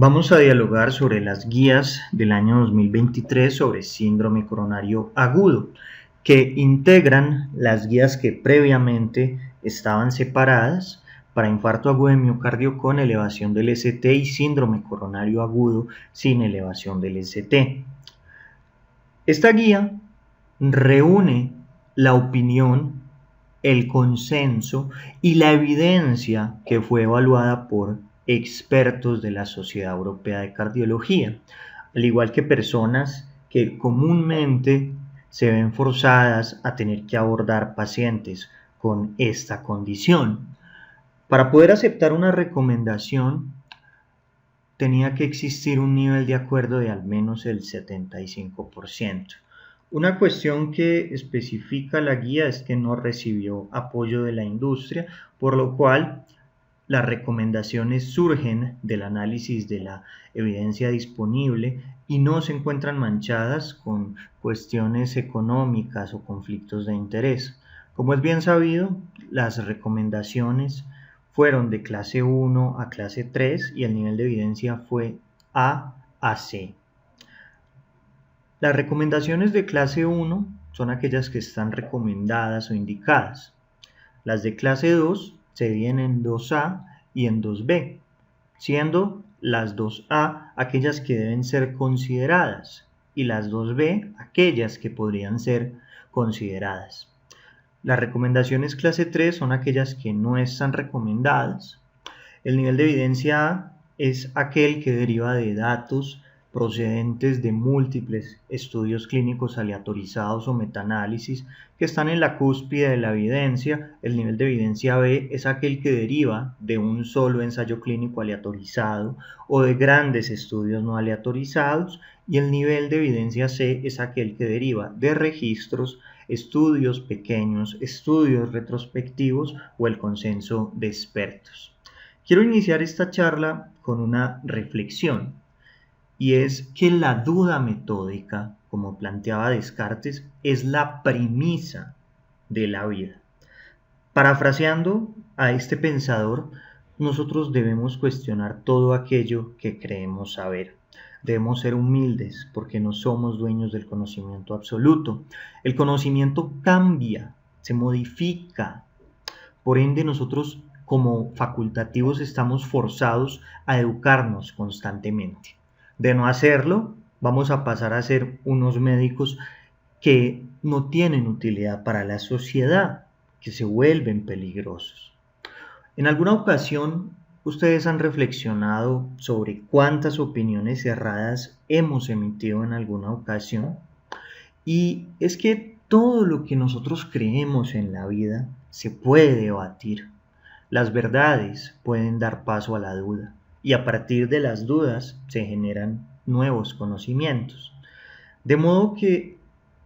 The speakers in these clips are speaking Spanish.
Vamos a dialogar sobre las guías del año 2023 sobre síndrome coronario agudo, que integran las guías que previamente estaban separadas para infarto agudo de miocardio con elevación del ST y síndrome coronario agudo sin elevación del ST. Esta guía reúne la opinión, el consenso y la evidencia que fue evaluada por expertos de la Sociedad Europea de Cardiología, al igual que personas que comúnmente se ven forzadas a tener que abordar pacientes con esta condición. Para poder aceptar una recomendación, tenía que existir un nivel de acuerdo de al menos el 75%. Una cuestión que especifica la guía es que no recibió apoyo de la industria, por lo cual las recomendaciones surgen del análisis de la evidencia disponible y no se encuentran manchadas con cuestiones económicas o conflictos de interés. Como es bien sabido, las recomendaciones fueron de clase 1 a clase 3 y el nivel de evidencia fue A a C. Las recomendaciones de clase 1 son aquellas que están recomendadas o indicadas. Las de clase 2 se dividen en 2A y en 2B, siendo las 2A aquellas que deben ser consideradas y las 2B aquellas que podrían ser consideradas. Las recomendaciones clase 3 son aquellas que no están recomendadas. El nivel de evidencia A es aquel que deriva de datos procedentes de múltiples estudios clínicos aleatorizados o metaanálisis que están en la cúspide de la evidencia. El nivel de evidencia B es aquel que deriva de un solo ensayo clínico aleatorizado o de grandes estudios no aleatorizados, y el nivel de evidencia C es aquel que deriva de registros, estudios pequeños, estudios retrospectivos o el consenso de expertos. Quiero iniciar esta charla con una reflexión, y es que la duda metódica, como planteaba Descartes, es la premisa de la vida. Parafraseando a este pensador, nosotros debemos cuestionar todo aquello que creemos saber. Debemos ser humildes porque no somos dueños del conocimiento absoluto. El conocimiento cambia, se modifica. Por ende, nosotros como facultativos estamos forzados a educarnos constantemente. De no hacerlo, vamos a pasar a ser unos médicos que no tienen utilidad para la sociedad, que se vuelven peligrosos. En alguna ocasión, ustedes han reflexionado sobre cuántas opiniones erradas hemos emitido en alguna ocasión, y es que todo lo que nosotros creemos en la vida se puede debatir. Las verdades pueden dar paso a la duda, y a partir de las dudas se generan nuevos conocimientos. De modo que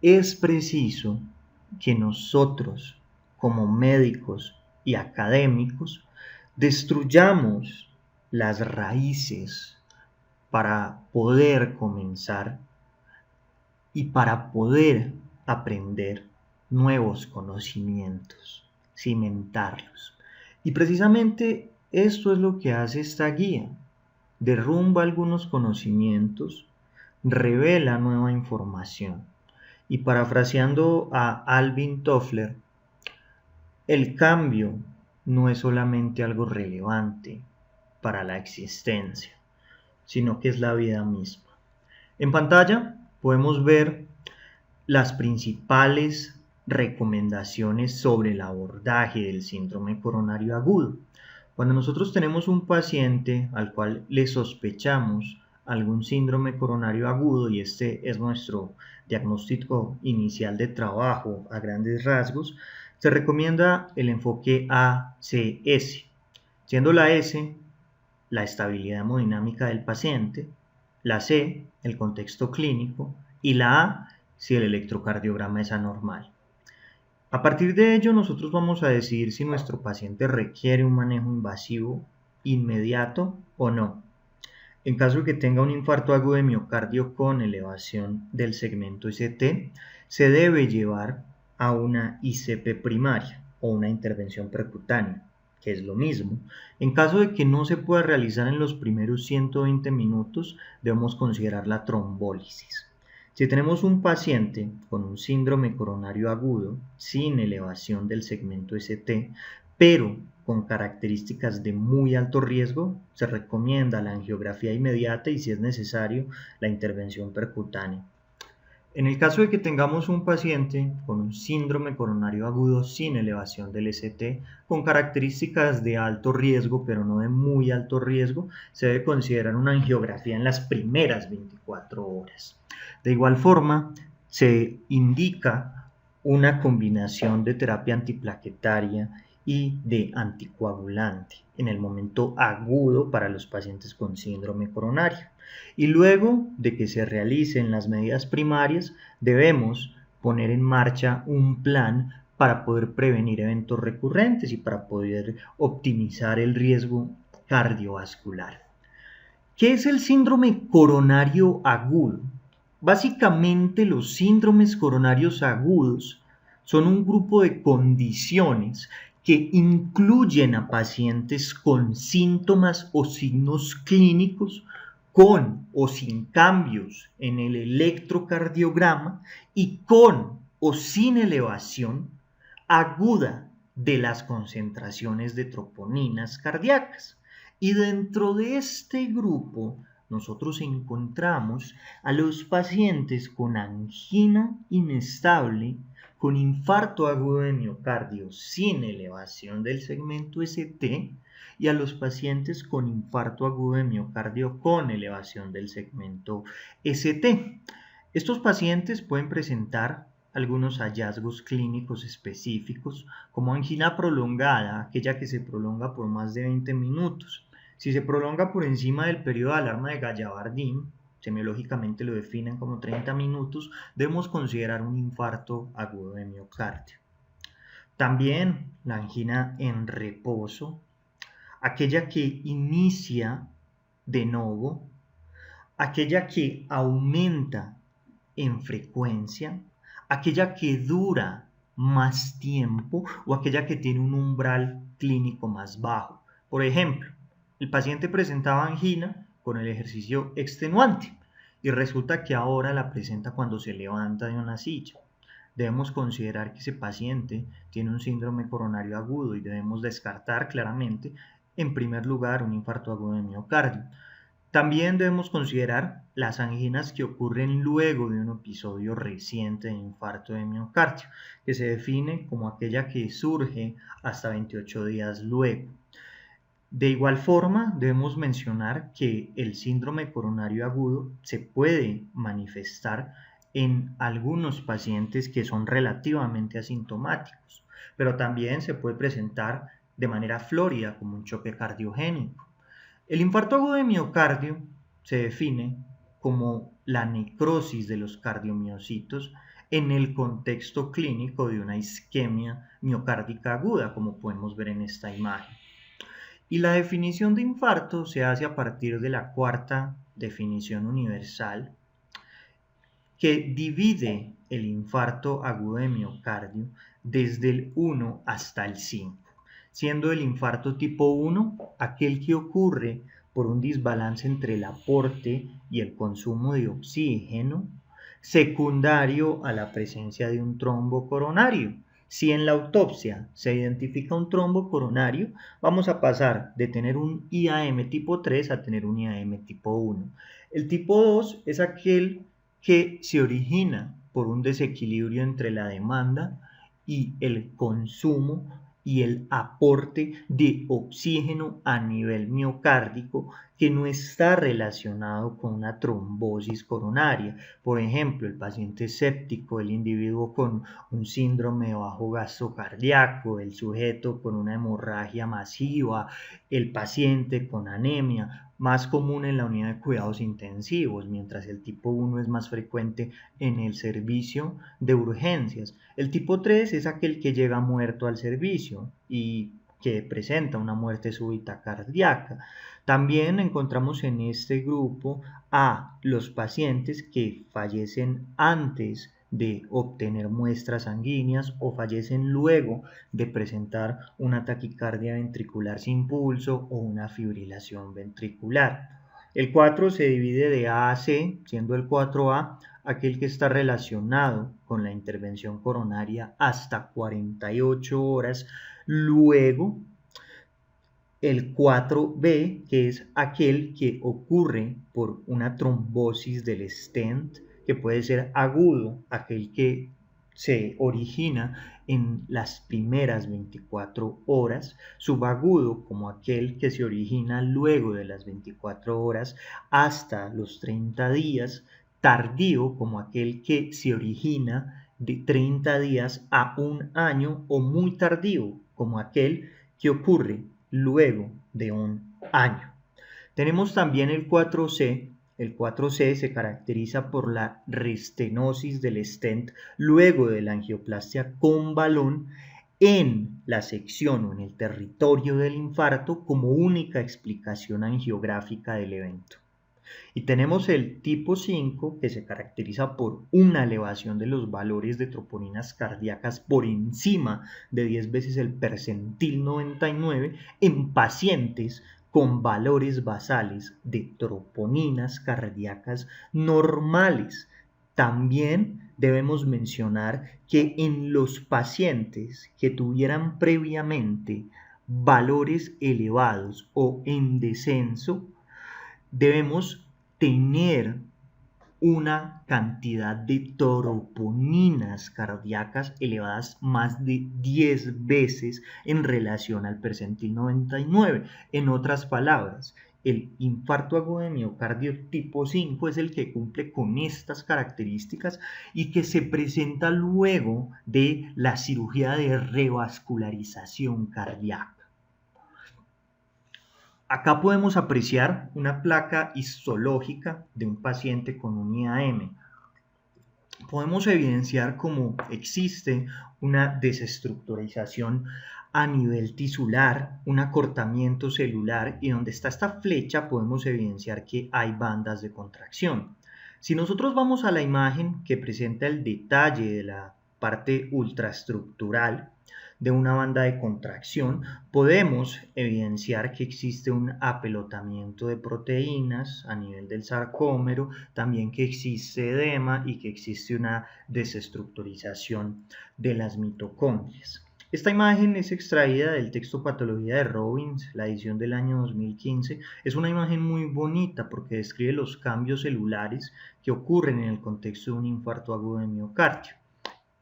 es preciso que nosotros, como médicos y académicos, destruyamos las raíces para poder comenzar y para poder aprender nuevos conocimientos, cimentarlos. Y precisamente esto es lo que hace esta guía. Derrumba algunos conocimientos, revela nueva información. Y parafraseando a Alvin Toffler, el cambio no es solamente algo relevante para la existencia, sino que es la vida misma. En pantalla podemos ver las principales recomendaciones sobre el abordaje del síndrome coronario agudo. Cuando nosotros tenemos un paciente al cual le sospechamos algún síndrome coronario agudo, y este es nuestro diagnóstico inicial de trabajo a grandes rasgos, se recomienda el enfoque ACS, siendo la S la estabilidad hemodinámica del paciente, la C el contexto clínico y la A si el electrocardiograma es anormal. A partir de ello, nosotros vamos a decidir si nuestro paciente requiere un manejo invasivo inmediato o no. En caso de que tenga un infarto agudo de miocardio con elevación del segmento ST, se debe llevar a una ICP primaria o una intervención percutánea. que es lo mismo. En caso de que no se pueda realizar en los primeros 120 minutos, debemos considerar la trombólisis. Si tenemos un paciente con un síndrome coronario agudo sin elevación del segmento ST, pero con características de muy alto riesgo, se recomienda la angiografía inmediata y, si es necesario, la intervención percutánea. En el caso de que tengamos un paciente con un síndrome coronario agudo sin elevación del ST, con características de alto riesgo, pero no de muy alto riesgo, se debe considerar una angiografía en las primeras 24 horas. De igual forma, se indica una combinación de terapia antiplaquetaria y de anticoagulante en el momento agudo para los pacientes con síndrome coronario. Y luego de que se realicen las medidas primarias, debemos poner en marcha un plan para poder prevenir eventos recurrentes y para poder optimizar el riesgo cardiovascular. ¿Qué es el síndrome coronario agudo? Básicamente, los síndromes coronarios agudos son un grupo de condiciones que incluyen a pacientes con síntomas o signos clínicos con o sin cambios en el electrocardiograma y con o sin elevación aguda de las concentraciones de troponinas cardíacas. Y dentro de este grupo nosotros encontramos a los pacientes con angina inestable, con infarto agudo de miocardio sin elevación del segmento ST, y a los pacientes con infarto agudo de miocardio con elevación del segmento ST. Estos pacientes pueden presentar algunos hallazgos clínicos específicos, como angina prolongada, aquella que se prolonga por más de 20 minutos. Si se prolonga por encima del periodo de alarma de Gallavardín, semiológicamente lo definen como 30 minutos, debemos considerar un infarto agudo de miocardio. También la angina en reposo, aquella que inicia de novo, aquella que aumenta en frecuencia, aquella que dura más tiempo o aquella que tiene un umbral clínico más bajo. Por ejemplo, el paciente presentaba angina con el ejercicio extenuante y resulta que ahora la presenta cuando se levanta de una silla. Debemos considerar que ese paciente tiene un síndrome coronario agudo y debemos descartar claramente, en primer lugar, un infarto agudo de miocardio. También debemos considerar las anginas que ocurren luego de un episodio reciente de infarto de miocardio, que se define como aquella que surge hasta 28 días luego. De igual forma, debemos mencionar que el síndrome coronario agudo se puede manifestar en algunos pacientes que son relativamente asintomáticos, pero también se puede presentar de manera flórida como un choque cardiogénico. El infarto agudo de miocardio se define como la necrosis de los cardiomiocitos en el contexto clínico de una isquemia miocárdica aguda, como podemos ver en esta imagen. Y la definición de infarto se hace a partir de la cuarta definición universal, que divide el infarto agudo de miocardio desde el 1 hasta el 5, siendo el infarto tipo 1 aquel que ocurre por un desbalance entre el aporte y el consumo de oxígeno, secundario a la presencia de un trombo coronario. Si en la autopsia se identifica un trombo coronario, vamos a pasar de tener un IAM tipo 3 a tener un IAM tipo 1. El tipo 2 es aquel que se origina por un desequilibrio entre la demanda y el consumo y el aporte de oxígeno a nivel miocárdico, que no está relacionado con una trombosis coronaria. Por ejemplo, el paciente séptico, el individuo con un síndrome de bajo gasto cardíaco, el sujeto con una hemorragia masiva, el paciente con anemia, más común en la unidad de cuidados intensivos, mientras el tipo 1 es más frecuente en el servicio de urgencias. El tipo 3 es aquel que llega muerto al servicio y que presenta una muerte súbita cardíaca. También encontramos en este grupo a los pacientes que fallecen antes de obtener muestras sanguíneas o fallecen luego de presentar una taquicardia ventricular sin pulso o una fibrilación ventricular. El 4 se divide de A a C, siendo el 4A aquel que está relacionado con la intervención coronaria hasta 48 horas luego. El 4B, que es aquel que ocurre por una trombosis del stent, que puede ser agudo, aquel que se origina en las primeras 24 horas, subagudo como aquel que se origina luego de las 24 horas hasta los 30 días, tardío como aquel que se origina de 30 días a un año o muy tardío como aquel que ocurre luego de un año. Tenemos también el 4C. El 4C se caracteriza por la restenosis del stent luego de la angioplastia con balón en la sección o en el territorio del infarto como única explicación angiográfica del evento. Y tenemos el tipo 5 que se caracteriza por una elevación de los valores de troponinas cardíacas por encima de 10 veces el percentil 99 en pacientes con valores basales de troponinas cardíacas normales. También debemos mencionar que en los pacientes que tuvieran previamente valores elevados o en descenso, debemos tener una cantidad de troponinas cardíacas elevadas más de 10 veces en relación al percentil 99. En otras palabras, el infarto agudo de miocardio tipo 5 es el que cumple con estas características y que se presenta luego de la cirugía de revascularización cardíaca. Acá podemos apreciar una placa histológica de un paciente con un IAM. Podemos evidenciar cómo existe una desestructurización a nivel tisular, un acortamiento celular, y donde está esta flecha podemos evidenciar que hay bandas de contracción. Si nosotros vamos a la imagen que presenta el detalle de la parte ultraestructural de una banda de contracción, podemos evidenciar que existe un apelotamiento de proteínas a nivel del sarcómero, también que existe edema y que existe una desestructurización de las mitocondrias. Esta imagen es extraída del texto Patología de Robbins, la edición del año 2015. Es una imagen muy bonita porque describe los cambios celulares que ocurren en el contexto de un infarto agudo de miocardio.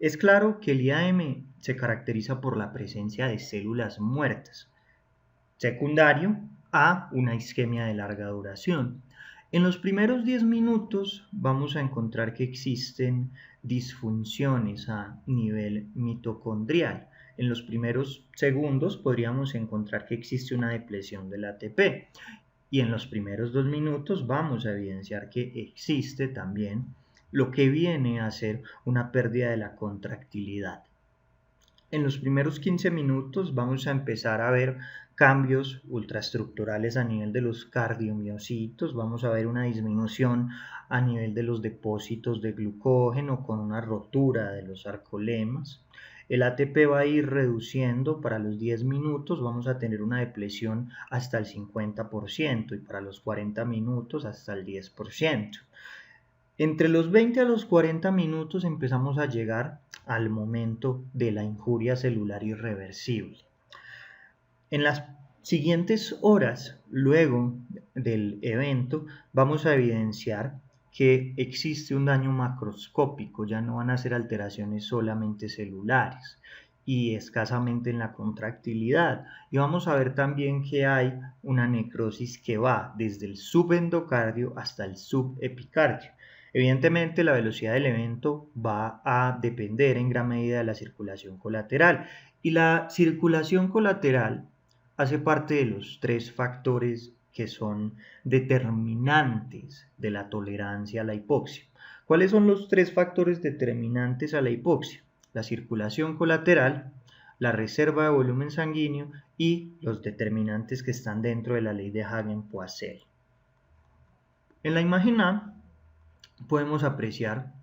Es claro que el IAM se caracteriza por la presencia de células muertas, secundario a una isquemia de larga duración. En los primeros 10 minutos vamos a encontrar que existen disfunciones a nivel mitocondrial. En los primeros segundos podríamos encontrar que existe una depresión del ATP. Y en los primeros 2 minutos vamos a evidenciar que existe también lo que viene a ser una pérdida de la contractilidad. En los primeros 15 minutos vamos a empezar a ver cambios ultraestructurales a nivel de los cardiomiocitos, vamos a ver una disminución a nivel de los depósitos de glucógeno con una rotura de los sarcolemas. El ATP va a ir reduciendo, para los 10 minutos vamos a tener una depresión hasta el 50% y para los 40 minutos hasta el 10%. Entre los 20 a los 40 minutos empezamos a llegar al momento de la injuria celular irreversible. En las siguientes horas, luego del evento, vamos a evidenciar que existe un daño macroscópico, ya no van a ser alteraciones solamente celulares y escasamente en la contractilidad. Y vamos a ver también que hay una necrosis que va desde el subendocardio hasta el subepicardio. Evidentemente la velocidad del evento va a depender en gran medida de la circulación colateral, y la circulación colateral hace parte de los 3 factores que son determinantes de la tolerancia a la hipoxia. ¿Cuáles son los 3 factores determinantes a la hipoxia? La circulación colateral, la reserva de volumen sanguíneo y los determinantes que están dentro de la ley de Hagen-Poiseuille. En la imagen A podemos apreciar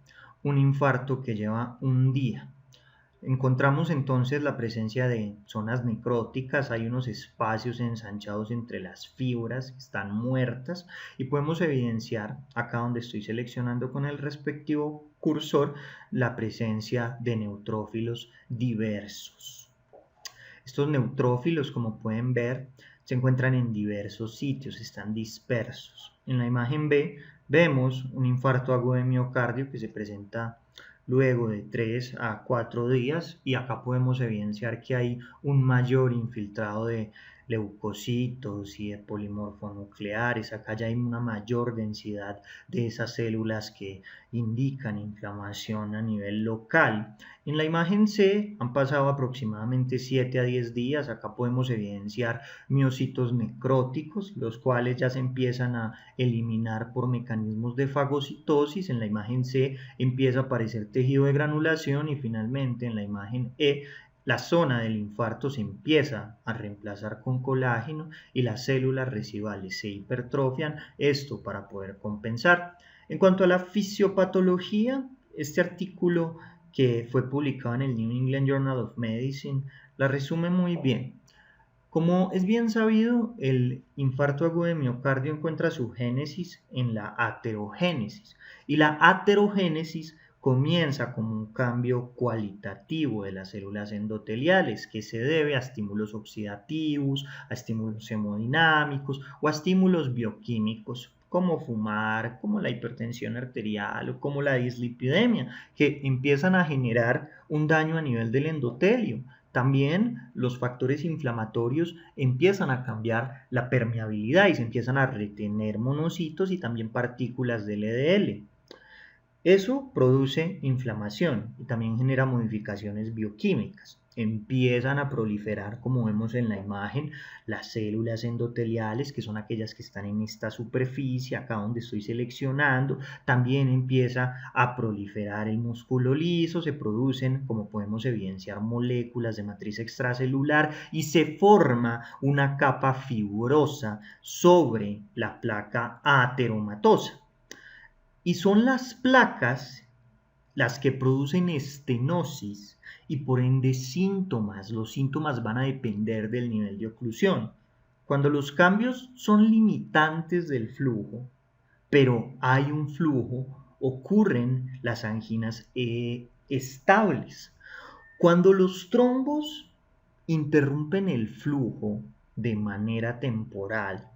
un infarto que lleva un día. Encontramos entonces la presencia de zonas necróticas, hay unos espacios ensanchados entre las fibras que están muertas y podemos evidenciar, acá donde estoy seleccionando con el respectivo cursor, la presencia de neutrófilos diversos. Estos neutrófilos, como pueden ver, se encuentran en diversos sitios, están dispersos. En la imagen B vemos un infarto agudo de miocardio que se presenta luego de 3 a 4 días y acá podemos evidenciar que hay un mayor infiltrado de leucocitos y de polimorfonucleares. Acá ya hay una mayor densidad de esas células que indican inflamación a nivel local. En la imagen C han pasado aproximadamente 7 a 10 días. Acá podemos evidenciar miocitos necróticos, los cuales ya se empiezan a eliminar por mecanismos de fagocitosis. En la imagen C empieza a aparecer tejido de granulación y finalmente en la imagen E la zona del infarto se empieza a reemplazar con colágeno y las células residuales se hipertrofian, esto para poder compensar. En cuanto a la fisiopatología, este artículo que fue publicado en el New England Journal of Medicine la resume muy bien. Como es bien sabido, el infarto agudo de miocardio encuentra su génesis en la aterogénesis y la aterogénesis comienza como un cambio cualitativo de las células endoteliales que se debe a estímulos oxidativos, a estímulos hemodinámicos o a estímulos bioquímicos como fumar, como la hipertensión arterial o como la dislipidemia, que empiezan a generar un daño a nivel del endotelio. También los factores inflamatorios empiezan a cambiar la permeabilidad y se empiezan a retener monocitos y también partículas de LDL. Eso produce inflamación y también genera modificaciones bioquímicas. Empiezan a proliferar, como vemos en la imagen, las células endoteliales, que son aquellas que están en esta superficie, acá donde estoy seleccionando. También empieza a proliferar el músculo liso, se producen, como podemos evidenciar, moléculas de matriz extracelular y se forma una capa fibrosa sobre la placa ateromatosa. Y son las placas las que producen estenosis y por ende síntomas. Los síntomas van a depender del nivel de oclusión. Cuando los cambios son limitantes del flujo, pero hay un flujo, ocurren las anginas estables. Cuando los trombos interrumpen el flujo de manera temporal,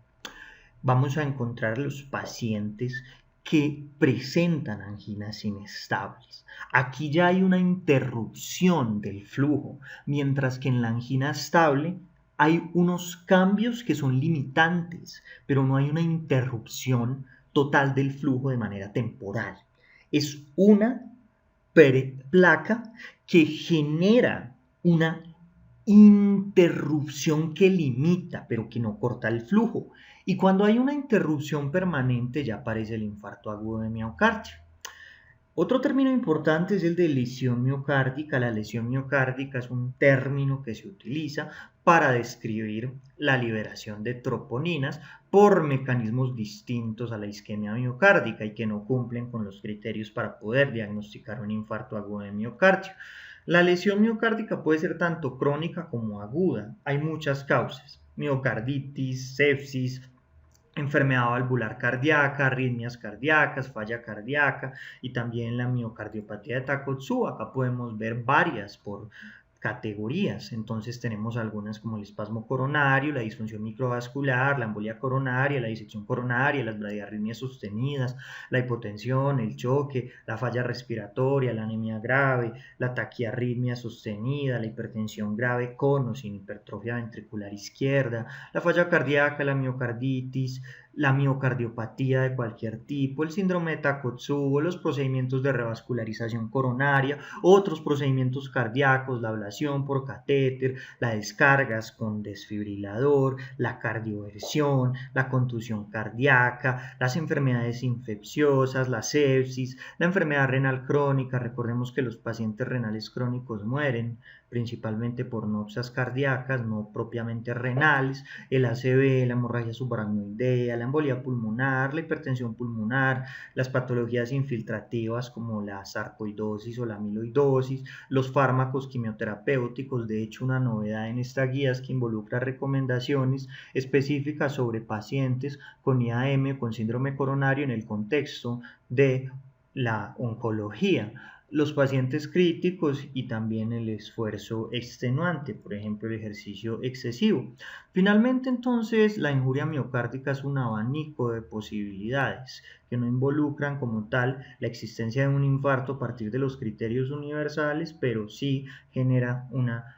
vamos a encontrar los pacientes que presentan anginas inestables. Aquí ya hay una interrupción del flujo, mientras que en la angina estable hay unos cambios que son limitantes, pero no hay una interrupción total del flujo de manera temporal. Es una placa que genera una interrupción que limita, pero que no corta el flujo. Y cuando hay una interrupción permanente ya aparece el infarto agudo de miocardio. Otro término importante es el de lesión miocárdica. La lesión miocárdica es un término que se utiliza para describir la liberación de troponinas por mecanismos distintos a la isquemia miocárdica y que no cumplen con los criterios para poder diagnosticar un infarto agudo de miocardio. La lesión miocárdica puede ser tanto crónica como aguda. Hay muchas causas: miocarditis, sepsis, enfermedad valvular cardíaca, arritmias cardíacas, falla cardíaca y también la miocardiopatía de Takotsubo. Acá podemos ver varias por categorías. Entonces tenemos algunas como el espasmo coronario, la disfunción microvascular, la embolia coronaria, la disección coronaria, las bradiarritmias sostenidas, la hipotensión, el choque, la falla respiratoria, la anemia grave, la taquiarritmia sostenida, la hipertensión grave con o sin hipertrofia ventricular izquierda, la falla cardíaca, la miocarditis, la miocardiopatía de cualquier tipo, el síndrome de Takotsubo, los procedimientos de revascularización coronaria, otros procedimientos cardíacos, la ablación por catéter, las descargas con desfibrilador, la cardioversión, la contusión cardíaca, las enfermedades infecciosas, la sepsis, la enfermedad renal crónica. Recordemos que los pacientes renales crónicos mueren principalmente por noxias cardíacas, no propiamente renales, el ACV, la hemorragia subaracnoidea, la embolia pulmonar, la hipertensión pulmonar, las patologías infiltrativas como la sarcoidosis o la amiloidosis, los fármacos quimioterapéuticos. De hecho, una novedad en esta guía es que involucra recomendaciones específicas sobre pacientes con IAM o con síndrome coronario en el contexto de la oncología, los pacientes críticos y también el esfuerzo extenuante, por ejemplo el ejercicio excesivo. Finalmente, entonces, la injuria miocárdica es un abanico de posibilidades que no involucran como tal la existencia de un infarto a partir de los criterios universales, pero sí genera una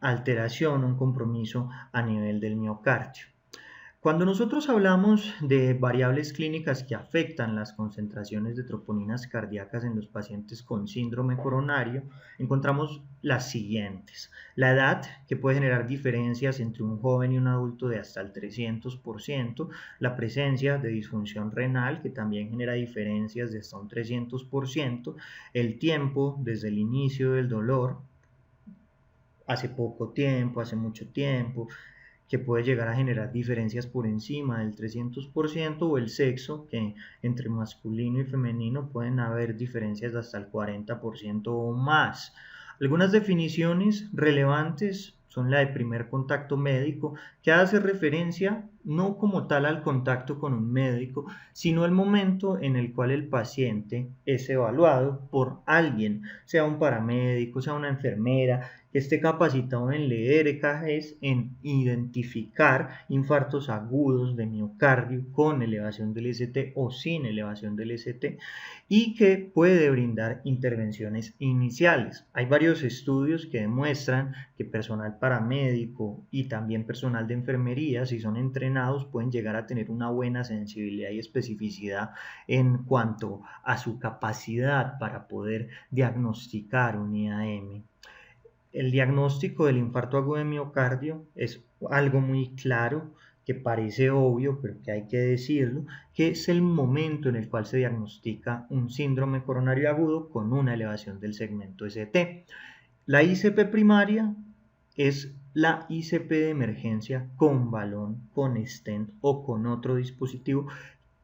alteración, un compromiso a nivel del miocardio. Cuando nosotros hablamos de variables clínicas que afectan las concentraciones de troponinas cardíacas en los pacientes con síndrome coronario, encontramos las siguientes. La edad, que puede generar diferencias entre un joven y un adulto de hasta el 300%, la presencia de disfunción renal, que también genera diferencias de hasta un 300%, el tiempo desde el inicio del dolor, hace poco tiempo, hace mucho tiempo, que puede llegar a generar diferencias por encima del 300%, o el sexo, que entre masculino y femenino pueden haber diferencias de hasta el 40% o más. Algunas definiciones relevantes son la de primer contacto médico, que hace referencia no como tal al contacto con un médico, sino el momento en el cual el paciente es evaluado por alguien, sea un paramédico, sea una enfermera, que esté capacitado en leer EKGs, en identificar infartos agudos de miocardio con elevación del ST o sin elevación del ST, y que puede brindar intervenciones iniciales. Hay varios estudios que demuestran que personal paramédico y también personal de enfermería, si son entrenados, pueden llegar a tener una buena sensibilidad y especificidad en cuanto a su capacidad para poder diagnosticar un IAM. El diagnóstico del infarto agudo de miocardio es algo muy claro, que parece obvio, pero que hay que decirlo, que es el momento en el cual se diagnostica un síndrome coronario agudo con una elevación del segmento ST. La ICP primaria es la ICP de emergencia con balón, con stent o con otro dispositivo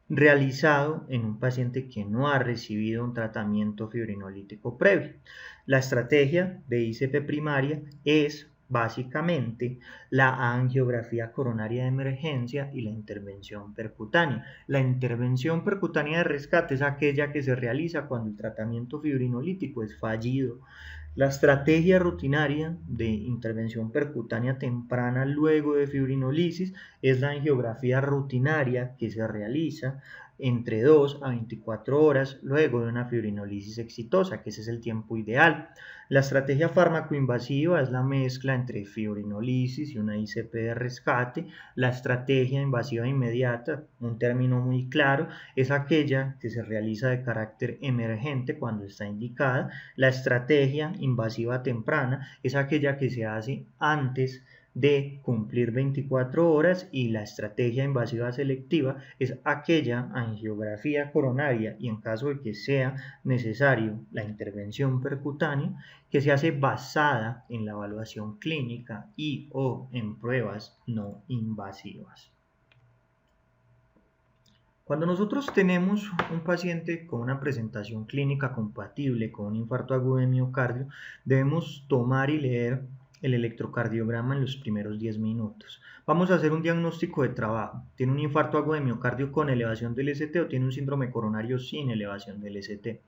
realizado en un paciente que no ha recibido un tratamiento fibrinolítico previo. La estrategia de ICP primaria es básicamente la angiografía coronaria de emergencia y la intervención percutánea. La intervención percutánea de rescate es aquella que se realiza cuando el tratamiento fibrinolítico es fallido. La estrategia rutinaria de intervención percutánea temprana luego de fibrinolisis es la angiografía rutinaria que se realiza entre 2 a 24 horas luego de una fibrinolisis exitosa, que ese es el tiempo ideal. La estrategia fármaco-invasiva es la mezcla entre fibrinolisis y una ICP de rescate. La estrategia invasiva inmediata, un término muy claro, es aquella que se realiza de carácter emergente cuando está indicada. La estrategia invasiva temprana es aquella que se hace antes de cumplir 24 horas, y la estrategia invasiva selectiva es aquella angiografía coronaria y, en caso de que sea necesario, la intervención percutánea, que se hace basada en la evaluación clínica y o en pruebas no invasivas. Cuando nosotros tenemos un paciente con una presentación clínica compatible con un infarto agudo de miocardio, debemos tomar y leer el electrocardiograma en los primeros 10 minutos. Vamos a hacer un diagnóstico de trabajo. ¿Tiene un infarto agudo de miocardio con elevación del ST o tiene un síndrome coronario sin elevación del ST?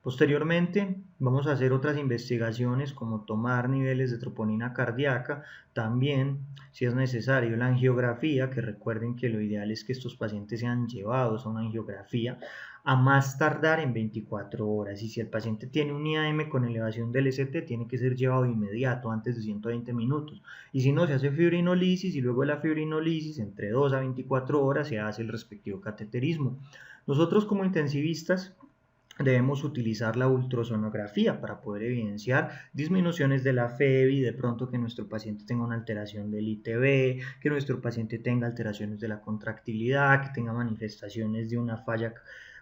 Posteriormente, vamos a hacer otras investigaciones como tomar niveles de troponina cardíaca, también, si es necesario, la angiografía, que recuerden que lo ideal es que estos pacientes sean llevados a una angiografía a más tardar en 24 horas. Y si el paciente tiene un IAM con elevación del ST, tiene que ser llevado de inmediato, antes de 120 minutos. Y si no, se hace fibrinolisis, y luego de la fibrinolisis, entre 2 a 24 horas, se hace el respectivo cateterismo. Nosotros, como intensivistas, Debemos utilizar la ultrasonografía para poder evidenciar disminuciones de la FEBI, de pronto que nuestro paciente tenga una alteración del ITB, que nuestro paciente tenga alteraciones de la contractilidad, que tenga manifestaciones de una falla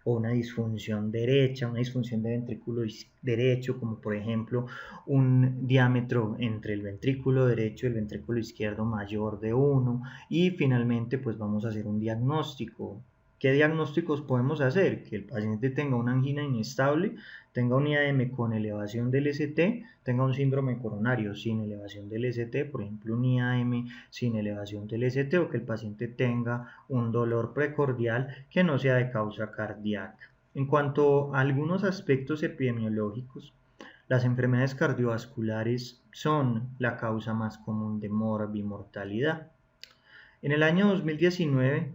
o una disfunción derecha, una disfunción de ventrículo derecho, como por ejemplo un diámetro entre el ventrículo derecho y el ventrículo izquierdo mayor de 1, y finalmente pues vamos a hacer un diagnóstico. ¿Qué diagnósticos podemos hacer? Que el paciente tenga una angina inestable, tenga un IAM con elevación del ST, tenga un síndrome coronario sin elevación del ST, por ejemplo un IAM sin elevación del ST, o que el paciente tenga un dolor precordial que no sea de causa cardíaca. En cuanto a algunos aspectos epidemiológicos, las enfermedades cardiovasculares son la causa más común de morbimortalidad. En el año 2019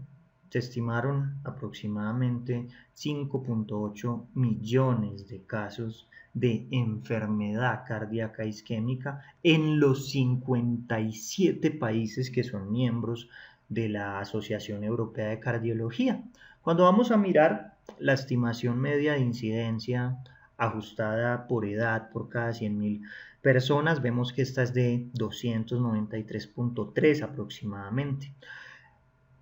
se estimaron aproximadamente 5.8 millones de casos de enfermedad cardíaca isquémica en los 57 países que son miembros de la Asociación Europea de Cardiología. Cuando vamos a mirar la estimación media de incidencia ajustada por edad por cada 100.000 personas, vemos que esta es de 293.3 aproximadamente.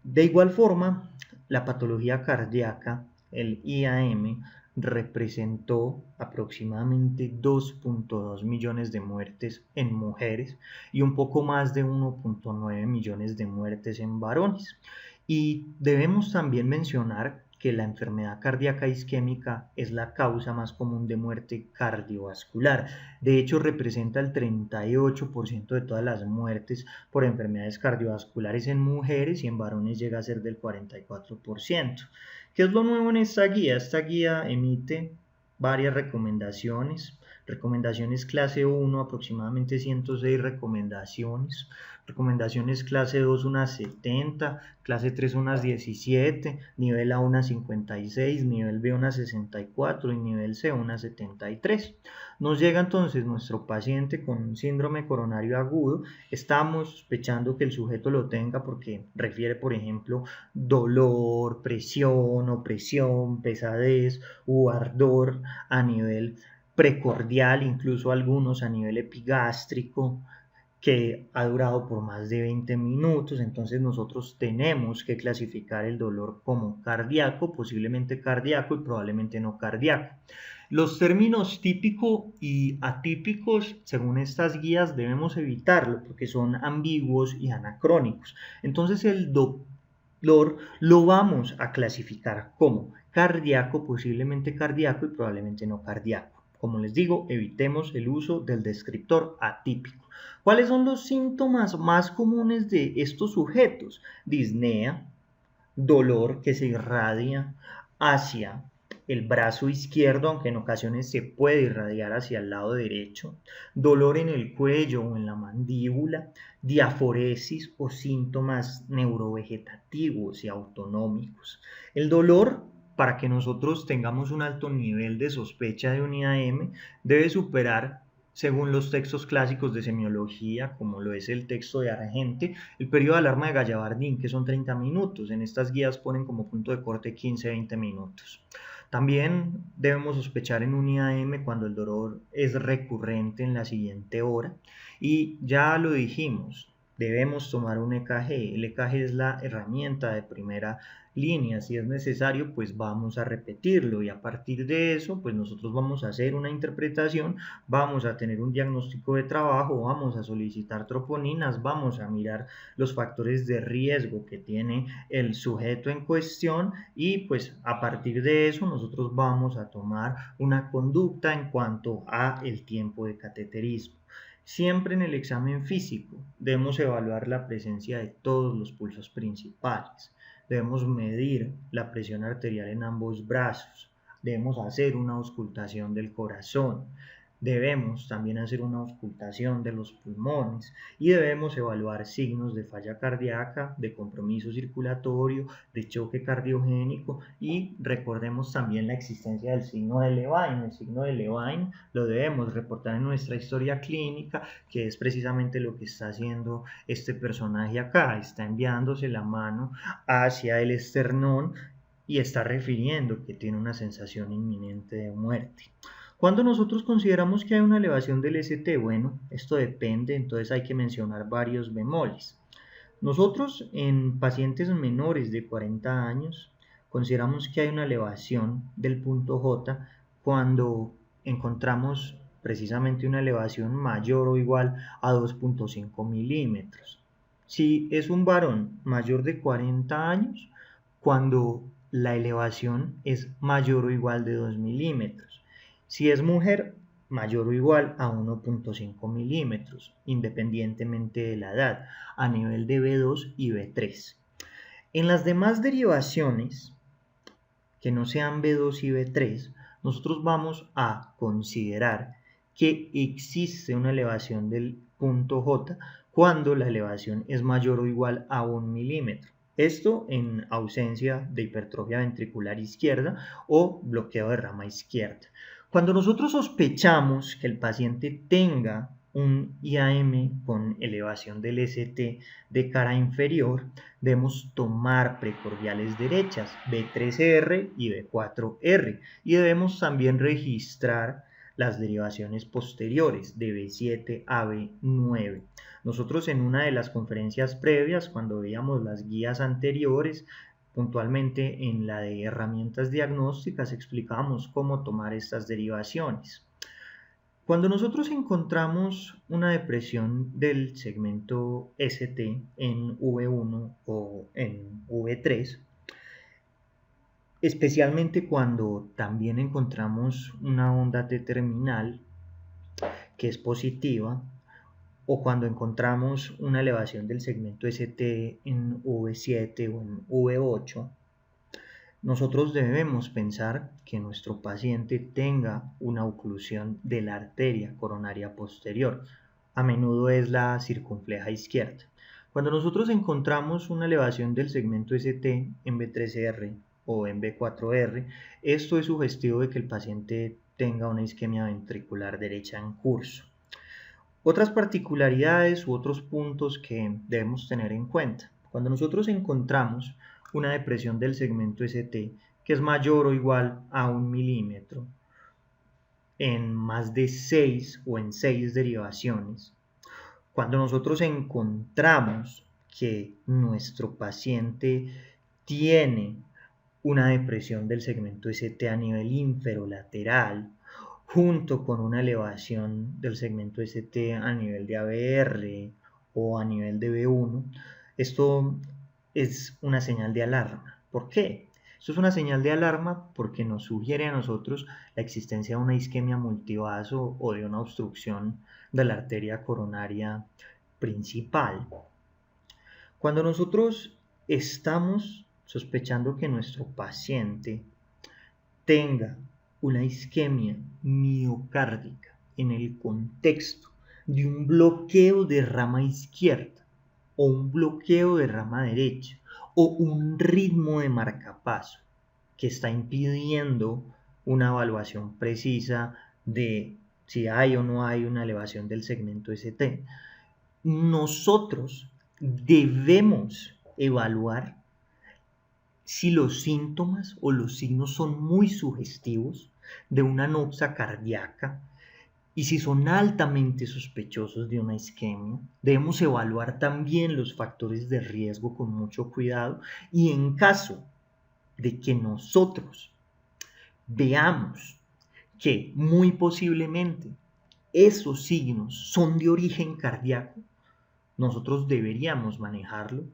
De igual forma, la patología cardíaca, el IAM, representó aproximadamente 2.2 millones de muertes en mujeres y un poco más de 1.9 millones de muertes en varones. Y debemos también mencionar que la enfermedad cardíaca isquémica es la causa más común de muerte cardiovascular. De hecho, representa el 38% de todas las muertes por enfermedades cardiovasculares en mujeres, y en varones llega a ser del 44%. ¿Qué es lo nuevo en esta guía? Esta guía emite varias recomendaciones. Recomendaciones clase 1, aproximadamente 106 recomendaciones. Recomendaciones clase 2, unas 70. Clase 3, unas 17. Nivel A, unas 56. Nivel B, unas 64. Y nivel C, unas 73. Nos llega entonces nuestro paciente con un síndrome coronario agudo. Estamos sospechando que el sujeto lo tenga porque refiere, por ejemplo, dolor, presión, opresión, pesadez u ardor a nivel precordial, incluso algunos a nivel epigástrico, que ha durado por más de 20 minutos. Entonces nosotros tenemos que clasificar el dolor como cardíaco, posiblemente cardíaco y probablemente no cardíaco. Los términos típico y atípicos, según estas guías, debemos evitarlo porque son ambiguos y anacrónicos. Entonces el dolor lo vamos a clasificar como cardíaco, posiblemente cardíaco y probablemente no cardíaco. Como les digo, evitemos el uso del descriptor atípico. ¿Cuáles son los síntomas más comunes de estos sujetos? Disnea, dolor que se irradia hacia el brazo izquierdo, aunque en ocasiones se puede irradiar hacia el lado derecho, dolor en el cuello o en la mandíbula, diaforesis o síntomas neurovegetativos y autonómicos. El dolor, para que nosotros tengamos un alto nivel de sospecha de un IAM, debe superar, según los textos clásicos de semiología, como lo es el texto de Argente, el periodo de alarma de Gallavardín, que son 30 minutos. En estas guías ponen como punto de corte 15-20 minutos. También debemos sospechar en un IAM cuando el dolor es recurrente en la siguiente hora. Y ya lo dijimos, debemos tomar un EKG. El EKG es la herramienta de primera línea. Si es necesario, pues vamos a repetirlo, y a partir de eso, pues nosotros vamos a hacer una interpretación, vamos a tener un diagnóstico de trabajo, vamos a solicitar troponinas, vamos a mirar los factores de riesgo que tiene el sujeto en cuestión, y pues a partir de eso nosotros vamos a tomar una conducta en cuanto a el tiempo de cateterismo. Siempre en el examen físico debemos evaluar la presencia de todos los pulsos principales. Debemos medir la presión arterial en ambos brazos. Debemos hacer una auscultación del corazón. Debemos también hacer una auscultación de los pulmones y debemos evaluar signos de falla cardíaca, de compromiso circulatorio, de choque cardiogénico, y recordemos también la existencia del signo de Levine. El signo de Levine lo debemos reportar en nuestra historia clínica, que es precisamente lo que está haciendo este personaje acá. Está enviándose la mano hacia el esternón y está refiriendo que tiene una sensación inminente de muerte. Cuando nosotros consideramos que hay una elevación del ST, bueno, esto depende, entonces hay que mencionar varios bemoles. Nosotros en pacientes menores de 40 años consideramos que hay una elevación del punto J cuando encontramos precisamente una elevación mayor o igual a 2.5 milímetros. Si es un varón mayor de 40 años, cuando la elevación es mayor o igual de 2 milímetros. Si es mujer, mayor o igual a 1.5 milímetros, independientemente de la edad, a nivel de B2 y B3. En las demás derivaciones, que no sean B2 y B3, nosotros vamos a considerar que existe una elevación del punto J cuando la elevación es mayor o igual a 1 milímetro. Esto en ausencia de hipertrofia ventricular izquierda o bloqueo de rama izquierda. Cuando nosotros sospechamos que el paciente tenga un IAM con elevación del ST de cara inferior, debemos tomar precordiales derechas B3R y B4R y debemos también registrar las derivaciones posteriores de B7 a B9. Nosotros en una de las conferencias previas, cuando veíamos las guías anteriores, puntualmente en la de herramientas diagnósticas, explicábamos cómo tomar estas derivaciones. Cuando nosotros encontramos una depresión del segmento ST en V1 o en V3, especialmente cuando también encontramos una onda T terminal que es positiva, o cuando encontramos una elevación del segmento ST en V7 o en V8, nosotros debemos pensar que nuestro paciente tenga una oclusión de la arteria coronaria posterior. A menudo es la circunfleja izquierda. Cuando nosotros encontramos una elevación del segmento ST en B3R o en B4R, esto es sugestivo de que el paciente tenga una isquemia ventricular derecha en curso. Otras particularidades u otros puntos que debemos tener en cuenta. Cuando nosotros encontramos una depresión del segmento ST que es mayor o igual a 1 milímetro en más de 6 o en 6 derivaciones, cuando nosotros encontramos que nuestro paciente tiene una depresión del segmento ST a nivel inferolateral, junto con una elevación del segmento ST a nivel de ABR o a nivel de B1, esto es una señal de alarma. ¿Por qué? Esto es una señal de alarma porque nos sugiere a nosotros la existencia de una isquemia multivaso o de una obstrucción de la arteria coronaria principal. Cuando nosotros estamos sospechando que nuestro paciente tenga una isquemia miocárdica en el contexto de un bloqueo de rama izquierda o un bloqueo de rama derecha o un ritmo de marcapaso que está impidiendo una evaluación precisa de si hay o no hay una elevación del segmento ST, nosotros debemos evaluar si los síntomas o los signos son muy sugestivos de una anoxia cardíaca y si son altamente sospechosos de una isquemia, debemos evaluar también los factores de riesgo con mucho cuidado y en caso de que nosotros veamos que muy posiblemente esos signos son de origen cardíaco, nosotros deberíamos manejarlo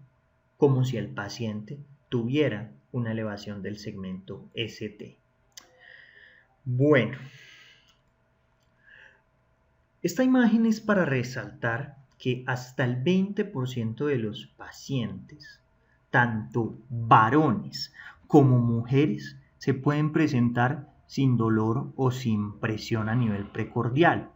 como si el paciente tuviera una elevación del segmento ST. Bueno, esta imagen es para resaltar que hasta el 20% de los pacientes, tanto varones como mujeres, se pueden presentar sin dolor o sin presión a nivel precordial.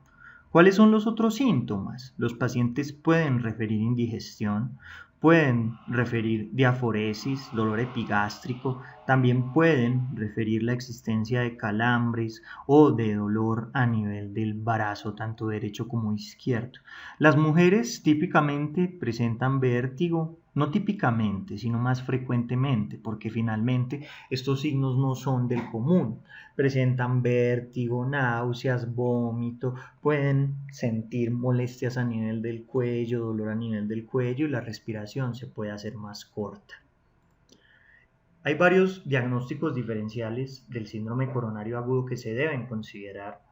¿Cuáles son los otros síntomas? Los pacientes pueden referir indigestión, pueden referir diaforesis, dolor epigástrico, también pueden referir la existencia de calambres o de dolor a nivel del brazo, tanto derecho como izquierdo. Las mujeres típicamente presentan vértigo, no típicamente, sino más frecuentemente, porque finalmente estos signos no son del común. Presentan vértigo, náuseas, vómito, pueden sentir molestias a nivel del cuello, dolor a nivel del cuello y la respiración se puede hacer más corta. Hay varios diagnósticos diferenciales del síndrome coronario agudo que se deben considerar,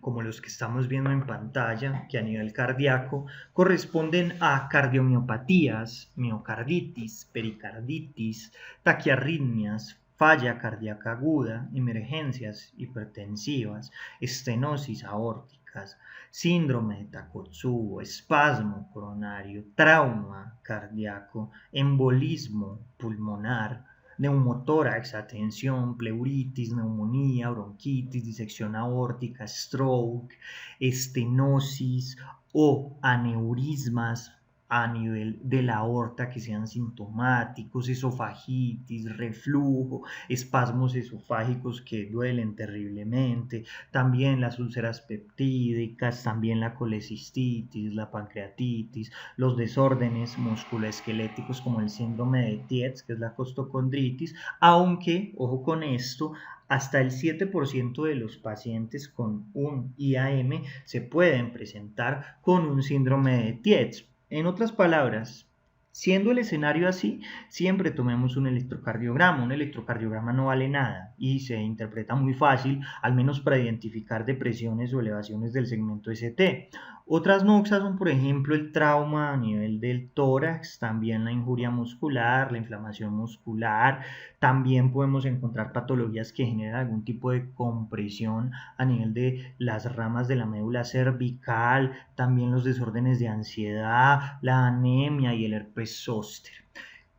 como los que estamos viendo en pantalla, que a nivel cardíaco corresponden a cardiomiopatías, miocarditis, pericarditis, taquiarritmias, falla cardíaca aguda, emergencias hipertensivas, estenosis aórticas, síndrome de Takotsubo, espasmo coronario, trauma cardíaco, embolismo pulmonar, neumotórax, atención, pleuritis, neumonía, bronquitis, disección aórtica, stroke, estenosis o aneurismas a nivel de la aorta que sean sintomáticos, esofagitis, reflujo, espasmos esofágicos que duelen terriblemente, también las úlceras peptídicas, también la colecistitis, la pancreatitis, los desórdenes musculoesqueléticos como el síndrome de Tietz, que es la costocondritis, aunque, ojo con esto, hasta el 7% de los pacientes con un IAM se pueden presentar con un síndrome de Tietz. En otras palabras, siendo el escenario así, siempre tomemos un electrocardiograma. Un electrocardiograma no vale nada y se interpreta muy fácil, al menos para identificar depresiones o elevaciones del segmento ST. Otras noxas son, por ejemplo, el trauma a nivel del tórax, también la injuria muscular, la inflamación muscular. También podemos encontrar patologías que generan algún tipo de compresión a nivel de las ramas de la médula cervical, también los desórdenes de ansiedad, la anemia y el herpes zóster.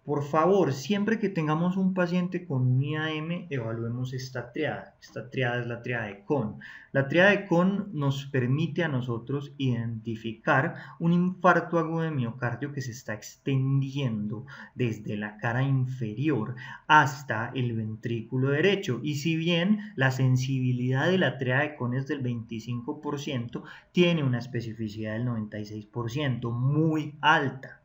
Por favor, siempre que tengamos un paciente con un IAM, evaluemos esta triada. Esta triada es la triada de Kohn. La triada de Kohn nos permite a nosotros identificar un infarto agudo de miocardio que se está extendiendo desde la cara inferior hasta el ventrículo derecho. Y si bien la sensibilidad de la triada de Kohn es del 25%, tiene una especificidad del 96%, muy alta.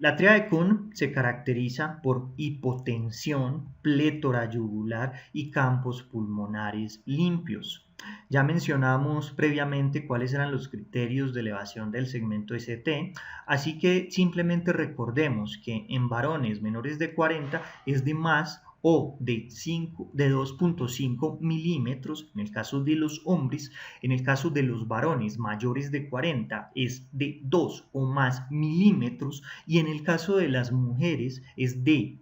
La triada de Kohn se caracteriza por hipotensión, plétora yugular y campos pulmonares limpios. Ya mencionamos previamente cuáles eran los criterios de elevación del segmento ST, así que simplemente recordemos que en varones menores de 40 es de más o de 2.5 milímetros en el caso de los hombres. En el caso de los varones mayores de 40 es de 2 o más milímetros y en el caso de las mujeres es de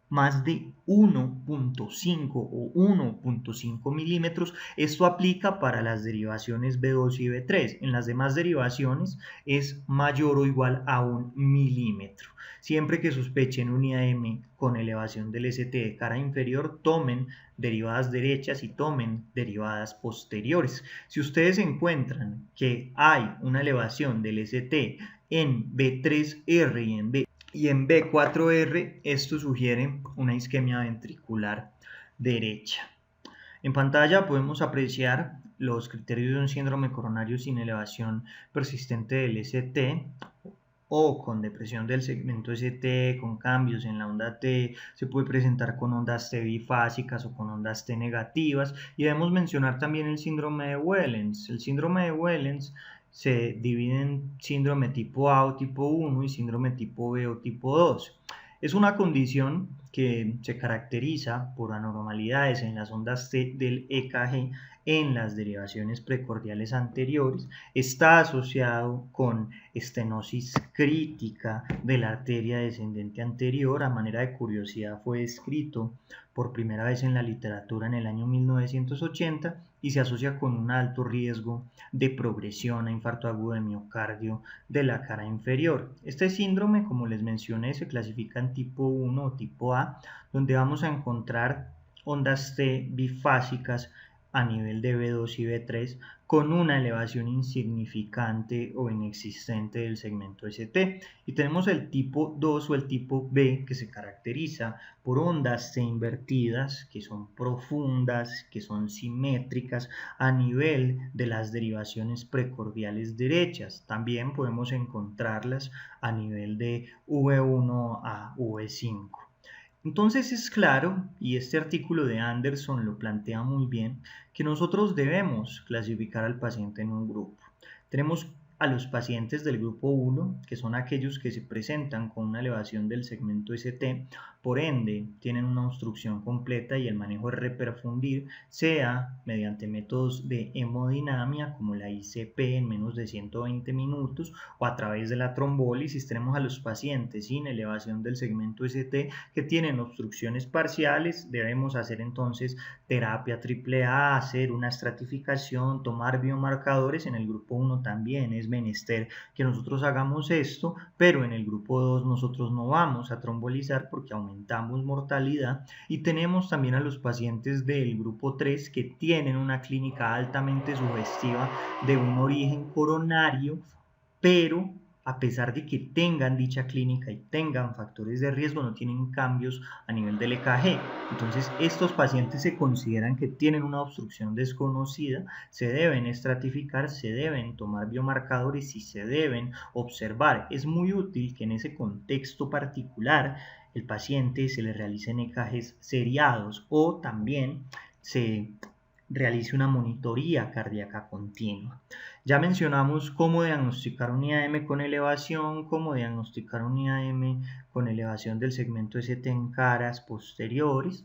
más de 1.5 o 1.5 milímetros. Esto aplica para las derivaciones B2 y B3. En las demás derivaciones es mayor o igual a 1 milímetro. Siempre que sospechen un IAM con elevación del ST de cara inferior, tomen derivadas derechas y tomen derivadas posteriores. Si ustedes encuentran que hay una elevación del ST en B3R y en B4R, esto sugiere una isquemia ventricular derecha. En pantalla podemos apreciar los criterios de un síndrome coronario sin elevación persistente del ST o con depresión del segmento ST, con cambios en la onda T, se puede presentar con ondas T bifásicas o con ondas T negativas. Y debemos mencionar también el síndrome de Wellens. El síndrome de Wellens se divide en síndrome tipo A o tipo 1 y síndrome tipo B o tipo 2. Es una condición que se caracteriza por anormalidades en las ondas T del EKG en las derivaciones precordiales anteriores. Está asociado con estenosis crítica de la arteria descendente anterior. A manera de curiosidad, fue descrito por primera vez en la literatura en el año 1980 y se asocia con un alto riesgo de progresión a infarto agudo de miocardio de la cara inferior. Este síndrome, como les mencioné, se clasifica en tipo 1 o tipo A, donde vamos a encontrar ondas T bifásicas a nivel de B2 y B3 con una elevación insignificante o inexistente del segmento ST. Y tenemos el tipo 2 o el tipo B, que se caracteriza por ondas C invertidas, que son profundas, que son simétricas a nivel de las derivaciones precordiales derechas. También podemos encontrarlas a nivel de V1 a V5. Entonces es claro, y este artículo de Anderson lo plantea muy bien, que nosotros debemos clasificar al paciente en un grupo. Tenemos a los pacientes del grupo 1, que son aquellos que se presentan con una elevación del segmento ST, por ende tienen una obstrucción completa y el manejo de reperfundir sea mediante métodos de hemodinamia como la ICP en menos de 120 minutos o a través de la trombólisis. Tenemos a los pacientes sin elevación del segmento ST que tienen obstrucciones parciales. Debemos hacer entonces terapia AAA, hacer una estratificación, tomar biomarcadores. En el grupo 1 también es menester que nosotros hagamos esto, pero en el grupo 2 nosotros no vamos a trombolizar porque aumentamos mortalidad. Y tenemos también a los pacientes del grupo 3 que tienen una clínica altamente sugestiva de un origen coronario, pero a pesar de que tengan dicha clínica y tengan factores de riesgo, no tienen cambios a nivel del EKG. Entonces, estos pacientes se consideran que tienen una obstrucción desconocida, se deben estratificar, se deben tomar biomarcadores y se deben observar. Es muy útil que en ese contexto particular el paciente se le realicen EKGs seriados o también se realice una monitoría cardíaca continua. Ya mencionamos cómo diagnosticar un IAM con elevación, cómo diagnosticar un IAM con elevación del segmento ST en caras posteriores.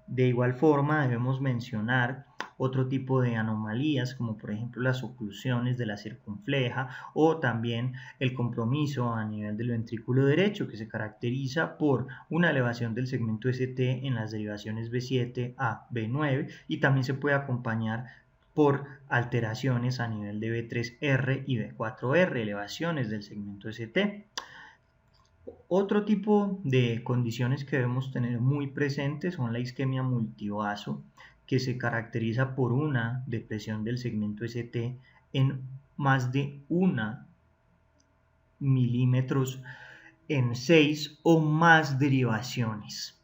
De igual forma debemos mencionar otro tipo de anomalías como por ejemplo las oclusiones de la circunfleja o también el compromiso a nivel del ventrículo derecho, que se caracteriza por una elevación del segmento ST en las derivaciones B7 a B9 y también se puede acompañar por alteraciones a nivel de B3R y B4R, elevaciones del segmento ST. Otro tipo de condiciones que debemos tener muy presentes son la isquemia multivaso, que se caracteriza por una depresión del segmento ST en más de 1 milímetros en 6 o más derivaciones.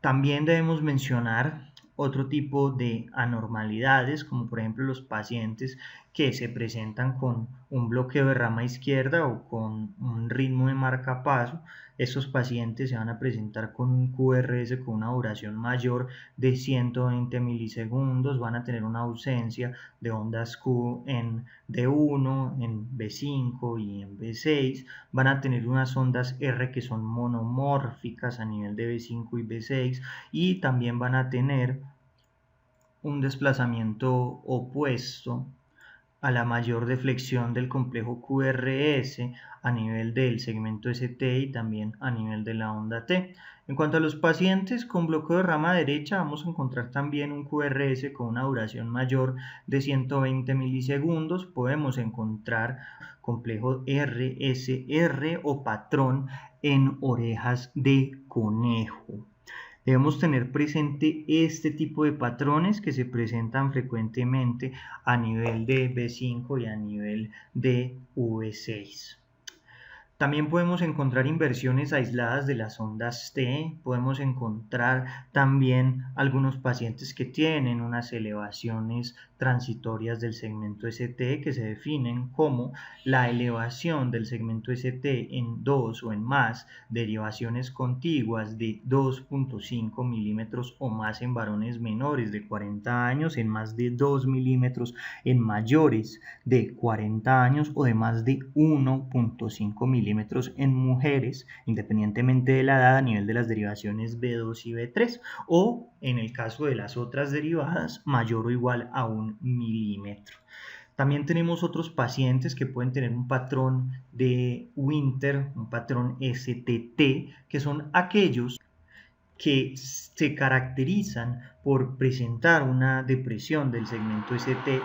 También debemos mencionar otro tipo de anormalidades, como por ejemplo los pacientes que se presentan con un bloqueo de rama izquierda o con un ritmo de marcapaso. Estos pacientes se van a presentar con un QRS con una duración mayor de 120 milisegundos, van a tener una ausencia de ondas Q en D1, en B5 y en B6, van a tener unas ondas R que son monomórficas a nivel de B5 y B6 y también van a tener un desplazamiento opuesto a la mayor deflexión del complejo QRS a nivel del segmento ST y también a nivel de la onda T. En cuanto a los pacientes con bloqueo de rama derecha, vamos a encontrar también un QRS con una duración mayor de 120 milisegundos. Podemos encontrar complejo RSR o patrón en orejas de conejo. Debemos tener presente este tipo de patrones que se presentan frecuentemente a nivel de B5 y a nivel de V6. También podemos encontrar inversiones aisladas de las ondas T, podemos encontrar también algunos pacientes que tienen unas elevaciones transitorias del segmento ST que se definen como la elevación del segmento ST en 2 o en más derivaciones contiguas de 2.5 milímetros o más en varones menores de 40 años, en más de 2 milímetros en mayores de 40 años o de más de 1.5 milímetros en mujeres, independientemente de la edad, a nivel de las derivaciones B2 y B3, o en el caso de las otras derivadas, mayor o igual a 1 milímetro. También tenemos otros pacientes que pueden tener un patrón de Winter, un patrón STT, que son aquellos que se caracterizan por presentar una depresión del segmento ST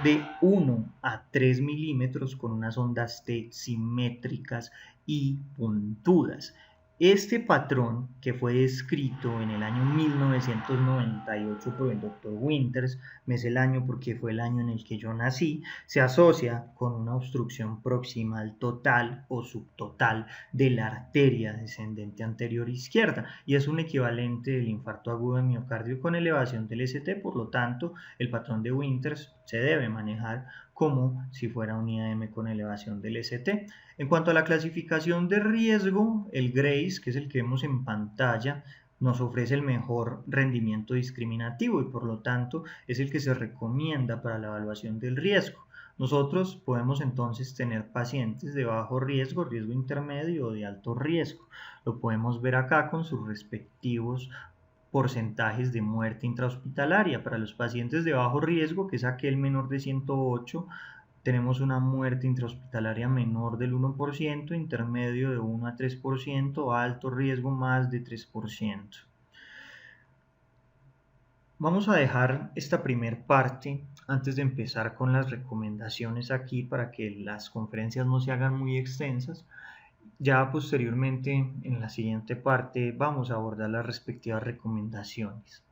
de 1 a 3 milímetros con unas ondas T simétricas y puntudas. Este patrón, que fue descrito en el año 1998 por el Dr. Winters, me es el año porque fue el año en el que yo nací, se asocia con una obstrucción proximal total o subtotal de la arteria descendente anterior izquierda y es un equivalente del infarto agudo de miocardio con elevación del ST, por lo tanto el patrón de Winters se debe manejar como si fuera un IAM con elevación del ST. En cuanto a la clasificación de riesgo, el GRACE, que es el que vemos en pantalla, nos ofrece el mejor rendimiento discriminativo y por lo tanto es el que se recomienda para la evaluación del riesgo. Nosotros podemos entonces tener pacientes de bajo riesgo, riesgo intermedio o de alto riesgo. Lo podemos ver acá con sus respectivos porcentajes de muerte intrahospitalaria. Para los pacientes de bajo riesgo, que es aquel menor de 108, tenemos una muerte intrahospitalaria menor del 1%, intermedio de 1 a 3%, alto riesgo más de 3%. Vamos a dejar esta primer parte antes de empezar con las recomendaciones aquí para que las conferencias no se hagan muy extensas. Ya posteriormente, en la siguiente parte, vamos a abordar las respectivas recomendaciones.